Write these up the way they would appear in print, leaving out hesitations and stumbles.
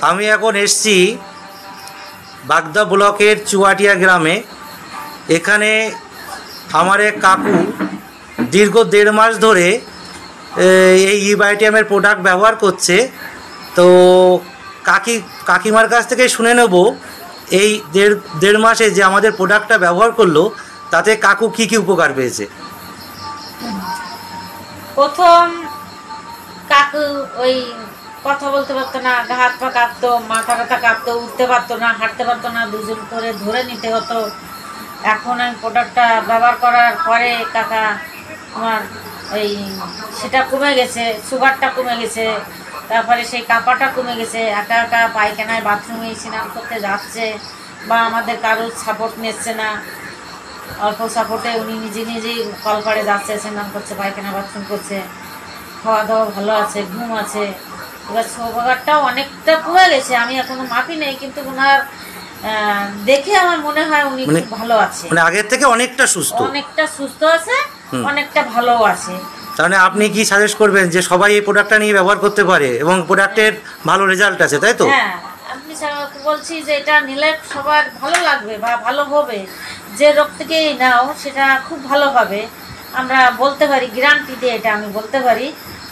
আমি এখন এসছি বাগদা ব্লকের চুয়াটিয়া গ্রামে। এখানে আমার এক কাকু দীর্ঘ 1.5 মাস ধরে এই ইবাইটিএমের প্রোডাক্ট ব্যবহার করছে। তো কাকিমার কাছ থেকে শুনে নেব এই দেড় মাসে যে আমাদের প্রোডাক্টটা ব্যবহার করলো তাতে কাকু কি কি উপকার পেয়েছে। প্রথম কাকু ওই কথা বলতে পারতো না, হাত পা কাঁপতো, মাথা ব্যথা কাঁপতো, উঠতে পারতো না, হাঁটতে পারতো না, দুজন করে ধরে নিতে হতো। এখন আমি প্রোডাক্টটা ব্যবহার করার পরে কাকা আমার ওই সেটা কমে গেছে, সুগারটা কমে গেছে, তারপরে সেই কাঁপাটা কমে গেছে। একা একা পায়খানায় বাথরুমে স্নান করতে যাচ্ছে বা আমাদের কারোর সাপোর্ট নিচ্ছে না, অল্প সাপোর্টে উনি নিজেই কল করে যাচ্ছে, স্নান করছে, পায়খানা বাথরুম করছে, খাওয়া দাওয়া ভালো আছে, ঘুম আছে। এবার সুগারটাও অনেকটা কমে গেছে, আমি এখনো মাপি নেই, কিন্তু ওনার দেখে আমার মনে হয় উনি খুব ভালো আছে, মানে আগের থেকে অনেকটা সুস্থ আছে, অনেকটা ভালো আছে। তাহলে আপনি কি সাজেস্ট করবেন যে সবাই এই প্রোডাক্টটা নিয়ে ব্যবহার করতে পারে এবং প্রোডাক্টের ভালো রেজাল্ট আছে, তাই তো? হ্যাঁ, আপনি বলছি যে এটা নিলে সবার ভালো লাগবে বা ভালো হবে। যে রোগ থেকেই নাও সেটা খুব ভালো হবে, আমরা বলতে পারি, গ্যারান্টি দিয়ে এটা আমি বলতে পারি।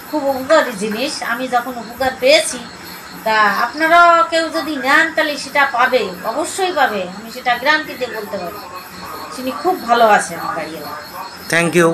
খুব উপকারী জিনিস, আমি যখন উপকার পেয়েছি, তা আপনারাও কেউ যদি নেন তাহলে সেটা পাবে, অবশ্যই পাবে, আমি সেটা গ্যারান্টি দিয়ে বলতে পারি। তিনি খুব ভালো আছে আমার বাড়িওয়ালা। Thank you.